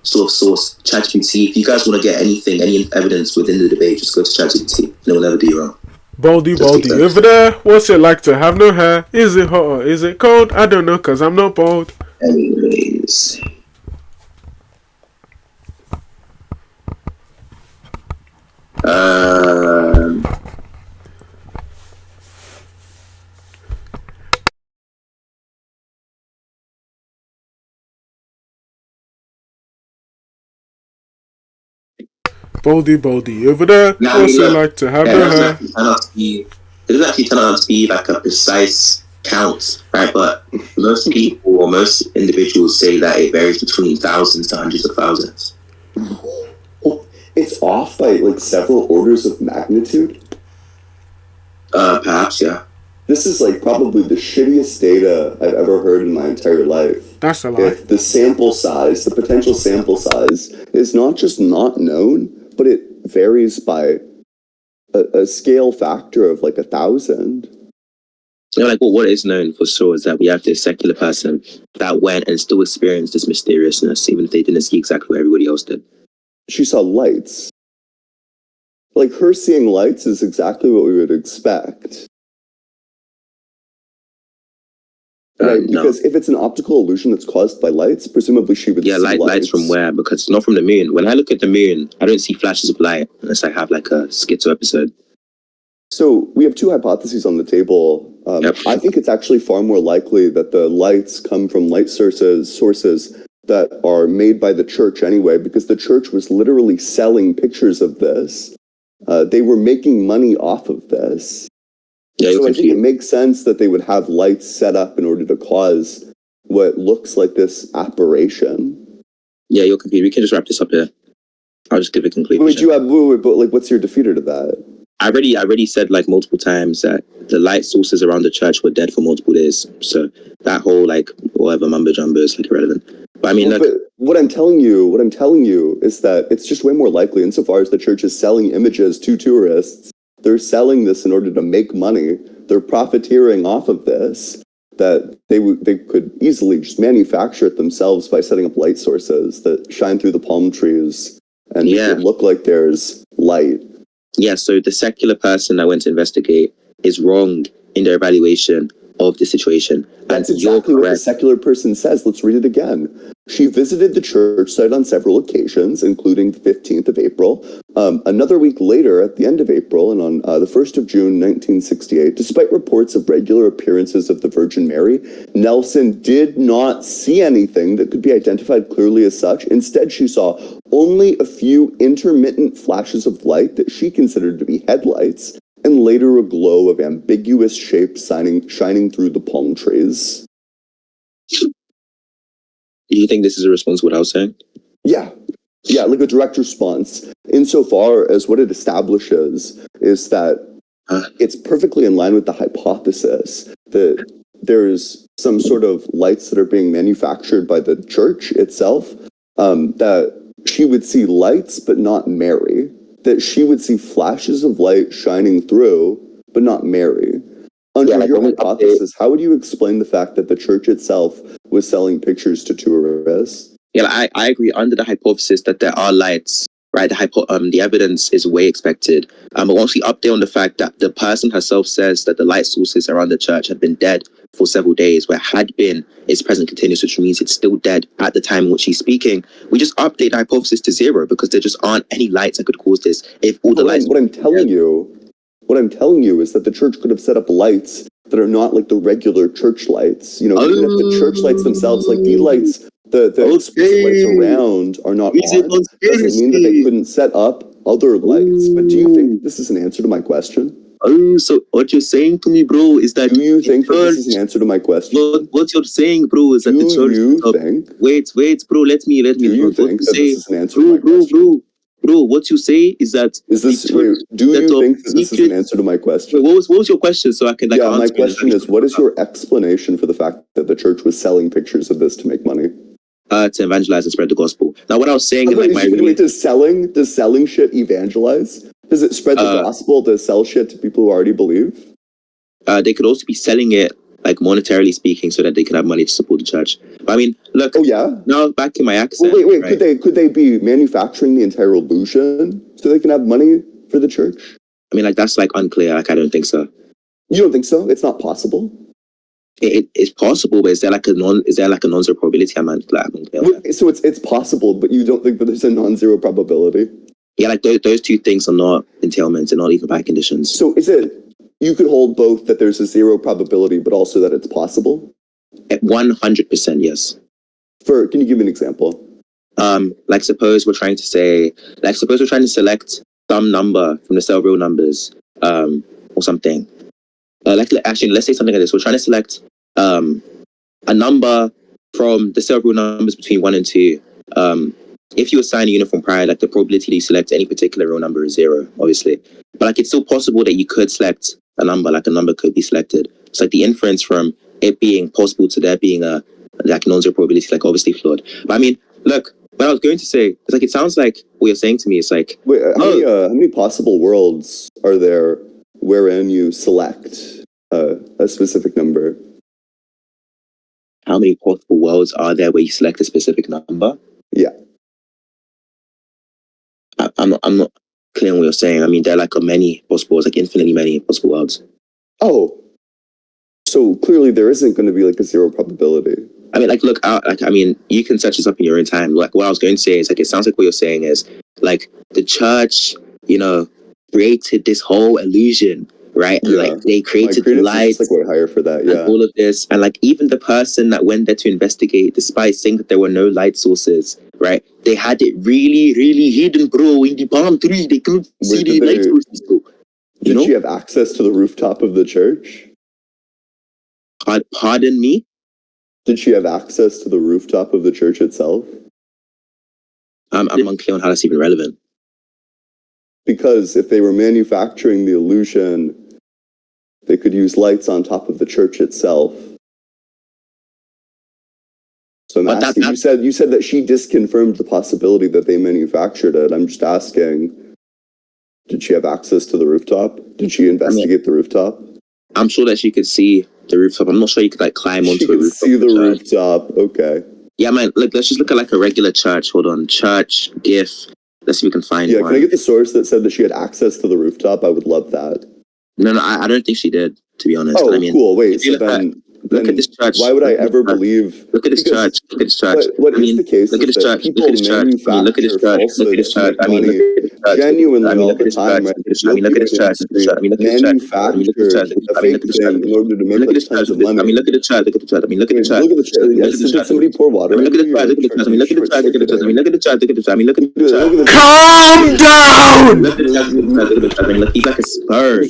sort of source, ChatGPT. If you guys want to get anything, any evidence within the debate, just go to ChatGPT. And it will never do you wrong. Baldy over there. What's it like to have no hair? Is it hot or is it cold? I don't know, cause I'm not bald. Anyways. Baldy over there. What's it like to have no hair? It doesn't actually turn out to be like a precise count, right? But most people or most individuals say that it varies between thousands to hundreds of thousands. It's off by like several orders of magnitude? Perhaps, yeah. This is like probably the shittiest data I've ever heard in my entire life. That's a lie. If the sample size, the potential sample size, is not just not known, but it varies by a scale factor of like 1,000. Like, well, what is known for sure is that we have this secular person that went and still experienced this mysteriousness, even if they didn't see exactly what everybody else did. She saw lights. Like, her seeing lights is exactly what we would expect. Right, because if it's an optical illusion that's caused by lights, presumably she would see lights from where? Because it's not from the moon. When I look at the moon, I don't see flashes of light unless I have like a schizo episode. So we have two hypotheses on the table. I think it's actually far more likely that the lights come from light sources that are made by the church anyway, because the church was literally selling pictures of this They were making money off of this. Yeah, so I think it makes sense that they would have lights set up in order to cause what looks like this apparition. Yeah, you're confused. We can just wrap this up here. I'll just give a conclusion. But like, what's your defeater to that? I already said like multiple times that the light sources around the church were dead for multiple days. So that whole like whatever mumbo jumbo is like irrelevant. But I mean, but what I'm telling you is that it's just way more likely, insofar as the church is selling images to tourists. They're selling this in order to make money. They're profiteering off of this. That they could easily just manufacture it themselves by setting up light sources that shine through the palm trees and make it look like there's light. Yeah, so the secular person that went to investigate is wrong in their evaluation of the situation. That's exactly what the secular person says. Let's read it again. She visited the church site on several occasions, including the 15th of April. Another week later, at the end of April, and on the 1st of June, 1968, despite reports of regular appearances of the Virgin Mary, Nelson did not see anything that could be identified clearly as such. Instead, she saw only a few intermittent flashes of light that she considered to be headlights, and later a glow of ambiguous shapes shining through the palm trees. Do you think this is a response to what I was saying? Yeah, like a direct response. Insofar as what it establishes is that it's perfectly in line with the hypothesis that there's some sort of lights that are being manufactured by the church itself, that she would see lights but not Mary, that she would see flashes of light shining through but not Mary. Under your hypothesis, how would you explain the fact that the church itself was selling pictures to tourists? Yeah, I agree. Under the hypothesis that there are lights, right? The evidence is way expected. But once we update on the fact that the person herself says that the light sources around the church have been dead for several days, where had been is present continuous, which means it's still dead at the time in which she's speaking. We just update the hypothesis to zero because there just aren't any lights that could cause this. If all the lights. What I'm telling you is that the church could have set up lights that are not like the regular church lights. Even if the church lights themselves, like the lights, the explicit lights around are not on, doesn't mean that they couldn't set up other lights. But do you think this is an answer to my question? Oh, so what you're saying to me, bro, is that do you think that this is an answer to my question? What you're saying, bro, is that the church. Wait, bro. Let me. Do you think that this is an answer to my question? Bro, what you say is that do you think that this is an answer to my question? Wait, what was your question? So I can answer. My question is, what is your explanation for the fact that the church was selling pictures of this to make money? To evangelize and spread the gospel. Now, what I was saying does selling shit evangelize? Does it spread the gospel to sell shit to people who already believe? They could also be selling it, like monetarily speaking, so that they can have money to support the church. But I mean, look. Oh yeah. Now back in my accent. Well, wait. Right? Could they be manufacturing the entire illusion so they can have money for the church? I mean, like that's like unclear. Like I don't think so. You don't think so? It's not possible. It's possible, but is there like a non-zero probability? So it's possible, but you don't think that there's a non-zero probability? Yeah, like those two things are not entailments and not even bad conditions. So is it? You could hold both, that there's a zero probability, but also that it's possible? At 100%, yes. Can you give me an example? Like suppose we're trying to select some number from the several numbers, or something. Actually, let's say something like this. We're trying to select a number from the several numbers between 1 and 2. If you assign a uniform prior, like the probability that you select any particular real number is 0, obviously. But like it's still possible that you could select a number, like a number could be selected. It's like the inference from it being possible to there being a like non-zero probability, like obviously flawed. But I mean, look, what I was going to say is like it sounds like what you're saying to me is like, wait, how many possible worlds are there wherein you select a specific number? How many possible worlds are there where you select a specific number? Yeah. I'm not clear on what you're saying. I mean, there are like many possible worlds, like infinitely many possible worlds. Oh. So clearly there isn't going to be like a zero probability. I mean, like, look, you can search this up in your own time. Like, what I was going to say is, like, it sounds like what you're saying is, like, the church, created this whole illusion, right? And, like, they created the lights. Like way higher for that, yeah. And all of this. And, like, even the person that went there to investigate, despite saying that there were no light sources, right? They had it really, really hidden, bro, in the palm tree. They couldn't see the light sources, bro. Did she have access to the rooftop of the church? Pardon me? Did she have access to the rooftop of the church itself? I'm unclear on how that's even relevant. Because if they were manufacturing the illusion, they could use lights on top of the church itself. So I'm asking, you said that she disconfirmed the possibility that they manufactured it. I'm just asking, did she have access to the rooftop? Did she investigate the rooftop? I'm sure that she could see the rooftop. I'm not sure you could like climb onto a rooftop. See the rooftop. Okay. Yeah, man. Look, let's just look at like a regular church. Hold on, church GIF. Let's see if we can find one. Yeah, can I get the source that said that she had access to the rooftop? I would love that. No, I don't think she did, to be honest. Oh, I mean, cool. Wait, so then look at this church. Why would I ever believe? Look at this church. Look at this church. What is the case? Look at this church. People look at this church. I mean, look at this church. Look at this church. I mean, look at this church. Genuinely, I mean, all look at the this time. church. I mean, look at this church. I mean, look at this church. I mean, look at this church. I mean, look at this church. In order to make look at this church. tons of money. I mean, look at the church. Look at the church. I mean, look at the church. Look at the church. Did somebody pour water? I mean, look at the church. Look at the church. I mean, look at the church. Look at the church. I mean, look at the church. Look at the church. I mean, look at the church. Calm down. Look at the church. Look at the church. I mean, look, he's like a spur.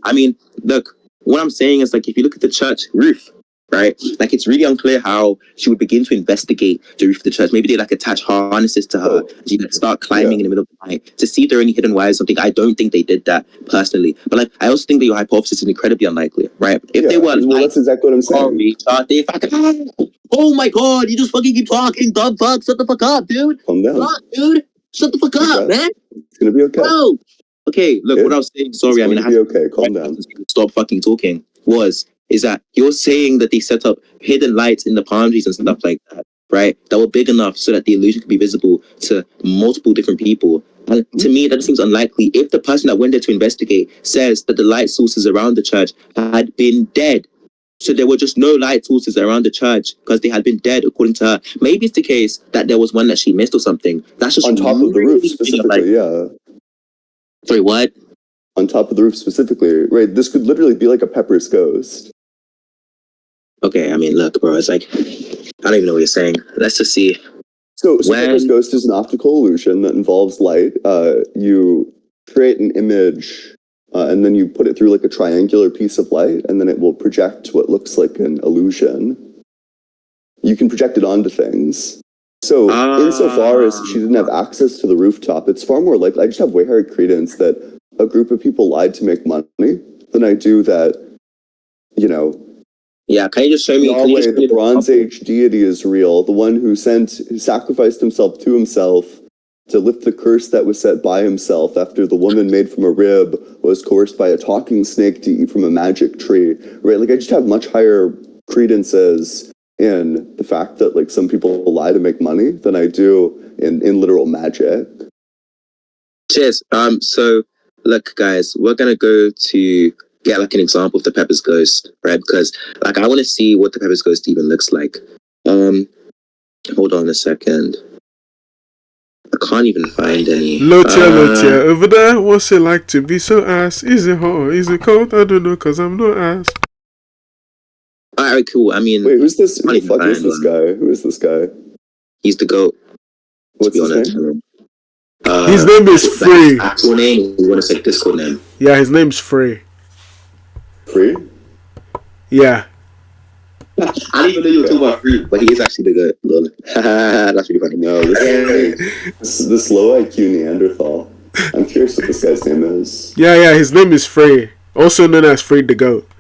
I mean, look. What I'm saying is, like, if you look at the church roof, right? Like, it's really unclear how she would begin to investigate the roof of the church. Maybe they like attach harnesses to her. She like start climbing in the middle of the night to see if there are any hidden wires or something. I don't think they did that personally, but like, I also think that your hypothesis is incredibly unlikely, right? If they were, well, that's exactly what I'm saying. Oh my god, you just fucking keep talking, dumb fuck. Shut the fuck up, dude. Calm down, dude. Shut the fuck up, man. It's gonna be okay. Bro. Okay, look, what I was saying, sorry, I mean, I have to be okay, calm down. Stop fucking talking. Is that you're saying that they set up hidden lights in the palm trees and stuff like that, right? That were big enough so that the illusion could be visible to multiple different people. And to me, that seems unlikely. If the person that went there to investigate says that the light sources around the church had been dead, so there were just no light sources around the church because they had been dead, according to her. Maybe it's the case that there was one that she missed or something. That's just on top of the roof specifically, Sorry, what? On top of the roof specifically, right? This could literally be like a Pepper's ghost. Okay, I mean, look, bro, it's like, I don't even know what you're saying. Let's just see. So Pepper's ghost is an optical illusion that involves light. You create an image, and then you put it through like a triangular piece of light, and then it will project what looks like an illusion. You can project it onto things. So insofar as she didn't have access to the rooftop, it's far more likely, I just have way higher credence that a group of people lied to make money than I do that, Yeah, can you just show me? Yahweh, the Bronze Age deity, is real. The one who sacrificed himself to himself to lift the curse that was set by himself after the woman made from a rib was coerced by a talking snake to eat from a magic tree. Right? Like, I just have much higher credences in the fact that like some people lie to make money than I do in literal magic. Cheers. So look, guys, we're gonna go to get like an example of the Pepper's ghost, right? Because like I want to see what the Pepper's ghost even looks like. Hold on a second. I can't even find any. Lotia, over there. What's it like to be so ass? Is it hot? Is it cold? I don't know, cause I'm no ass. Alright, cool. I mean, wait, who's this? Who the fuck is this guy? Who is this guy? He's the goat. What's his name? His name is Free. Like actual name? You want to say Discord name? Yeah, his name's Free. Free? Yeah. I didn't even know you were talking about Free, but he is actually the goat. That's really funny. No, this low IQ Neanderthal. I'm curious what this guy's name is. Yeah, his name is Free, also known as Free the Goat.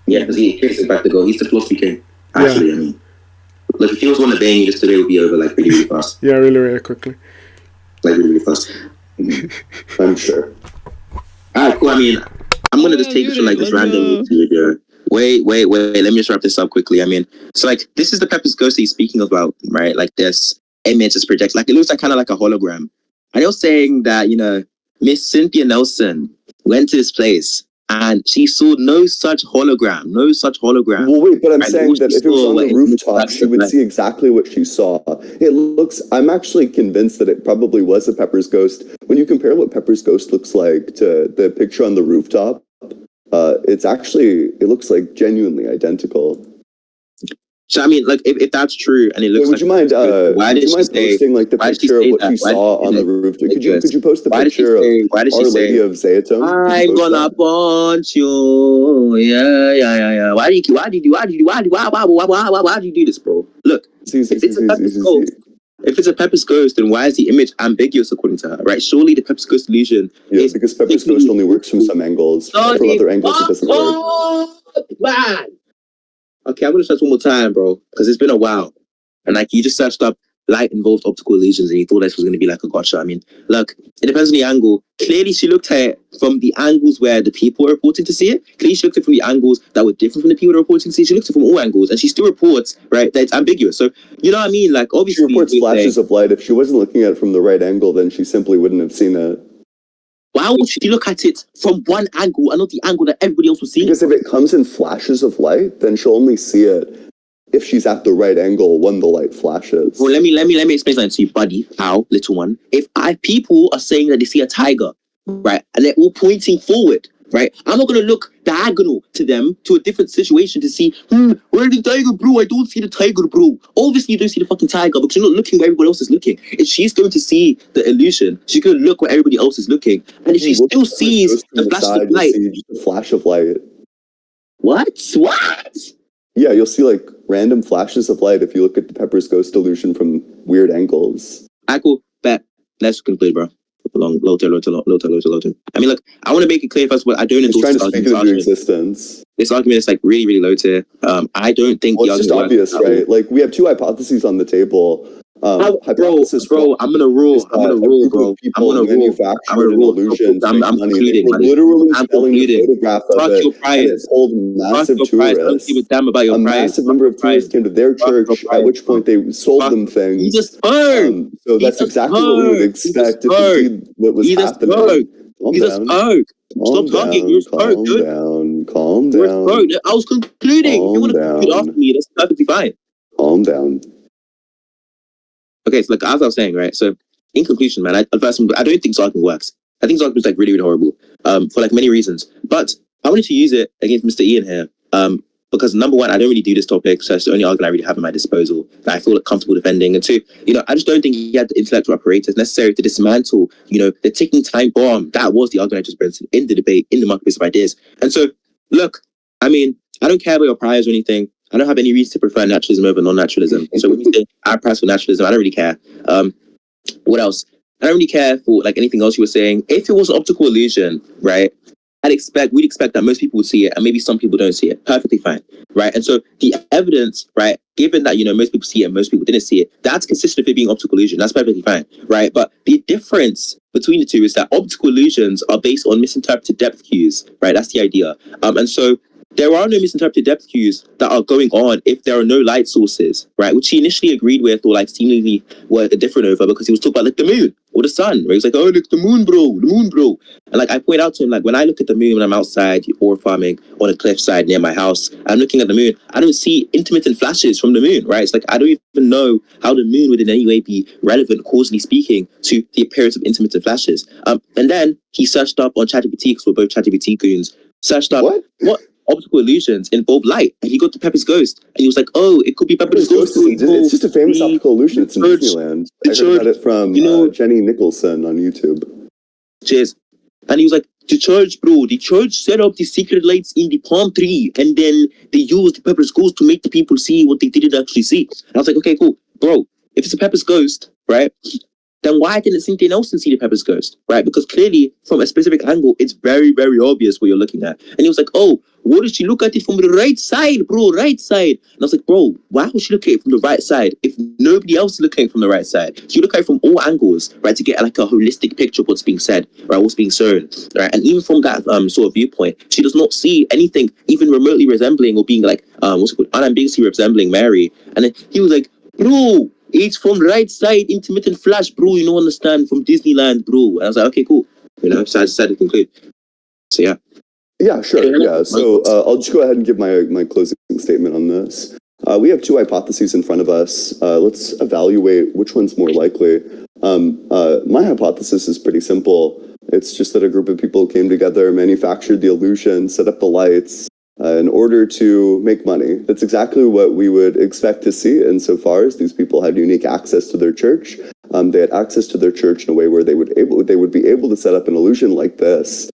Yeah, because he is back to go. He's the philosophy king. Actually, I mean, look, if he was one to bang you just today, it would be over like really fast. Yeah, really quickly. Like really fast. I'm sure. Alright, cool. I mean, I'm gonna just take this from like this random video. Wait. Let me just wrap this up quickly. I mean, so like this is the Pepper's ghost that he's speaking about, right? Like this image is projected. Like it looks like kind of like a hologram. And you're saying that Miss Cynthia Nelson went to this place and she saw no such hologram. Well, wait, but I'm saying that if it was on the rooftop, she would see exactly what she saw. I'm actually convinced that it probably was a Pepper's ghost. When you compare what Pepper's ghost looks like to the picture on the rooftop, it looks like genuinely identical. So I mean, like, if that's true and it looks would you mind? Would you mind posting like the picture of what you saw on the roof? Could you post the picture of Our Lady of Zayatone? I'm gonna punch you. Yeah. Why do you do this, bro? Look, if it's a Pepper's Ghost, then why is the image ambiguous according to her? Right? Surely the Pepper's Ghost illusion. Yeah, because Pepper's Ghost only works from some angles. From other angles, it doesn't work. Man. Okay, I'm gonna search one more time, bro, because it's been a while. And like you just searched up light involved optical illusions and you thought this was gonna be like a gotcha. I mean, look, it depends on the angle. Clearly she looked at it from the angles where the people were reporting to see it. Clearly she looked at it from the angles that were different from the people that were reporting to see it. She looked at it from all angles and she still reports, right, that it's ambiguous. So you know what I mean? Like obviously she reports flashes of light. If she wasn't looking at it from the right angle, then she simply wouldn't have seen it. Why would she look at it from one angle and not the angle that everybody else was seeing? Because if it comes in flashes of light, then she'll only see it if she's at the right angle when the light flashes. Well, let me explain something to you, buddy. How, little one? If people are saying that they see a tiger, right, and they're all pointing forward, right, I'm not gonna look diagonal to them to a different situation to see, where's the tiger, bro? I don't see the tiger, bro. Obviously, you don't see the fucking tiger because you're not looking where everybody else is looking. If she's going to see the illusion, she's gonna look where everybody else is looking, and if she still sees the flash of light, just a flash of light. What? Yeah, you'll see like random flashes of light if you look at the Pepper's Ghost illusion from weird angles. I cool. Bet. Let's conclude, bro. Low tail. I mean, look, I want to make it clear first, but I don't endorse trying to speak into existence. This argument is like really, really low tier. I don't think it's just obvious, right? Like we have two hypotheses on the table. Hypothesis bro, I'm gonna rule, bro. I'm gonna manufacture illusions. I'm concluding, man. Literally selling the photograph of it. Your priors. Hold massive tourists. I don't give a damn about your priors. Massive number of tourists came to their church, at which point they sold them things. You just heard. So that's exactly what we would expect to see what was happening. He's a spoke. Stop talking. You're spoke, dude. Calm down. I was concluding. If you want to conclude after me, that's perfectly fine. Calm down. Okay, so like as I was saying, right? So in conclusion, man, I don't think Zarkin works. I think Zarkin is like really, really horrible. For like many reasons. But I wanted to use it against Mr. Ian here. Because number one, I don't really do this topic, so it's the only argument I really have at my disposal that I feel like comfortable defending. And two, I just don't think he had the intellectual apparatus necessary to dismantle, the ticking time bomb. That was the argument I just presented in the debate, in the marketplace of ideas. And so, look, I mean, I don't care about your priors or anything. I don't have any reason to prefer naturalism over non-naturalism. So when you say I price for naturalism, I don't really care. What else? I don't really care for like anything else you were saying. If it was an optical illusion, right? We'd expect that most people would see it and maybe some people don't see it. Perfectly fine, right? And so the evidence, right, given that, most people see it and most people didn't see it, that's consistent with it being optical illusion. That's perfectly fine, right? But the difference between the two is that optical illusions are based on misinterpreted depth cues, right? That's the idea. And so there are no misinterpreted depth cues that are going on if there are no light sources, right? Which he initially agreed with or like seemingly were different over because he was talking about like the moon or the sun, right? He's like, oh, look, the moon, bro. And like I point out to him, like when I look at the moon when I'm outside or farming on a cliffside near my house, I'm looking at the moon, I don't see intermittent flashes from the moon, right? It's like I don't even know how the moon would in any way be relevant, causally speaking, to the appearance of intermittent flashes. And then he searched up on ChatGPT because we're both ChatGPT goons. Searched up what optical illusions involve light, and he got to Pepper's Ghost, and he was like, "Oh, it could be Pepper's Ghost." It's just a famous optical illusion. It's in Disneyland. I heard about it from Jenny Nicholson on YouTube. Cheers. And he was like, "The church, bro. The church set up the secret lights in the palm tree, and then they used the Pepper's Ghost to make the people see what they didn't actually see." And I was like, "Okay, cool, bro. If it's a Pepper's Ghost, right?" Then why didn't Cynthia Nelson see the Pepper's Ghost, right? Because clearly, from a specific angle, it's very, very obvious what you're looking at. And he was like, oh, what did she look at it from the right side, bro, right side? And I was like, bro, why would she look at it from the right side if nobody else is looking from the right side? She look at it from all angles, right, to get like a holistic picture of what's being said, right, what's being shown, right? And even from that sort of viewpoint, she does not see anything even remotely resembling or being like, unambiguously resembling Mary. And then he was like, bro, it's from right side, intermittent flash, bro. You don't understand, from Disneyland, bro. And I was like, okay, cool. So I decided to conclude. So yeah. Yeah, sure. Yeah. So I'll just go ahead and give my closing statement on this. We have two hypotheses in front of us. Let's evaluate which one's more likely. My hypothesis is pretty simple. It's just that a group of people came together, manufactured the illusion, set up the lights, in order to make money. That's exactly what we would expect to see insofar as these people had unique access to their church. They had access to their church in a way where they would be able to set up an illusion like this.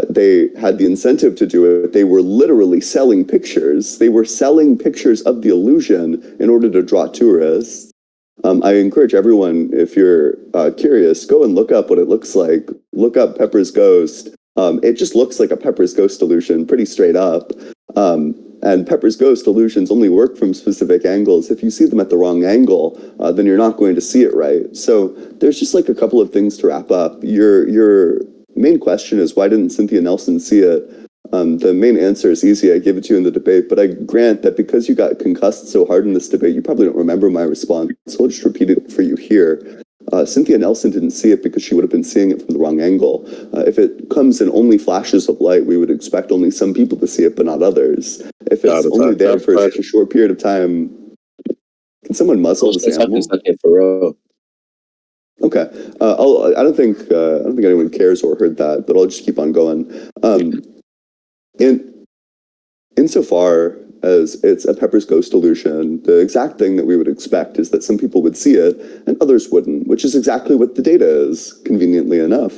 They had the incentive to do it. They were literally selling pictures. They were selling pictures of the illusion in order to draw tourists. I encourage everyone, if you're curious, go and look up what it looks like. Look up Pepper's Ghost. It just looks like a Pepper's Ghost illusion, pretty straight up. And Pepper's Ghost illusions only work from specific angles. If you see them at the wrong angle, then you're not going to see it right. So there's just like a couple of things to wrap up. Your main question is, why didn't Cynthia Nelson see it? The main answer is easy. I gave it to you in the debate, but I grant that because you got concussed so hard in this debate, you probably don't remember my response. So I'll just repeat it for you here. Cynthia Nelson didn't see it because she would have been seeing it from the wrong angle. If it comes in only flashes of light, we would expect only some people to see it, but not others. If it's only there for such a short period of time, can someone muzzle this animal? Okay. I don't think anyone cares or heard that, but I'll just keep on going. Insofar as it's a Pepper's Ghost illusion, the exact thing that we would expect is that some people would see it and others wouldn't, which is exactly what the data is, conveniently enough.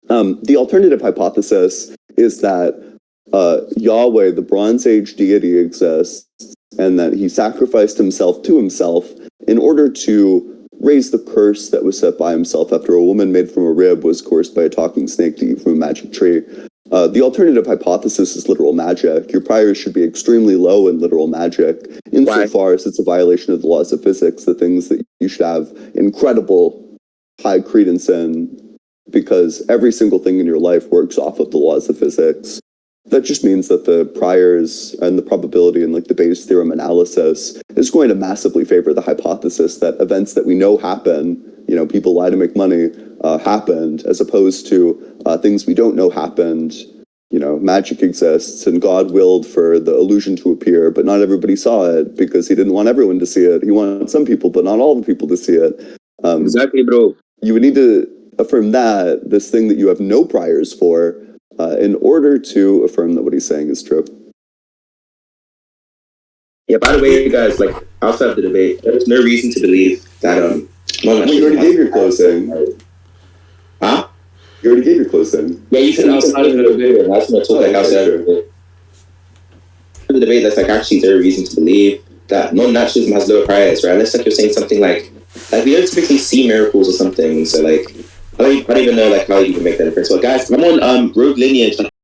The alternative hypothesis is that Yahweh, the Bronze Age deity, exists and that he sacrificed himself to himself in order to raise the curse that was set by himself after a woman made from a rib was cursed by a talking snake to eat from a magic tree. The alternative hypothesis is literal magic. Your priors should be extremely low in literal magic, insofar as it's a violation of the laws of physics, the things that you should have incredible high credence in, because every single thing in your life works off of the laws of physics. That just means that the priors and the probability and like the Bayes theorem analysis is going to massively favor the hypothesis that events that we know happen, people lie to make money, happened, as opposed to things we don't know happened. Magic exists and God willed for the illusion to appear, but not everybody saw it because he didn't want everyone to see it. He wanted some people, but not all the people to see it. Exactly, bro. You would need to affirm that, this thing that you have no priors for, in order to affirm that what he's saying is true. Yeah, by the way, guys, outside of the debate, there's no reason to believe that you already gave your closing. Huh? You already gave your closing. Yeah, you said outside of the debate, and that's what I told outside of the debate. That's actually zero reason to believe that non-naturalism has lower priors, right? Unless you're saying something like we don't typically see miracles or something, so I don't even know how you can make that difference. Well, guys, I'm on Rogue Lineage.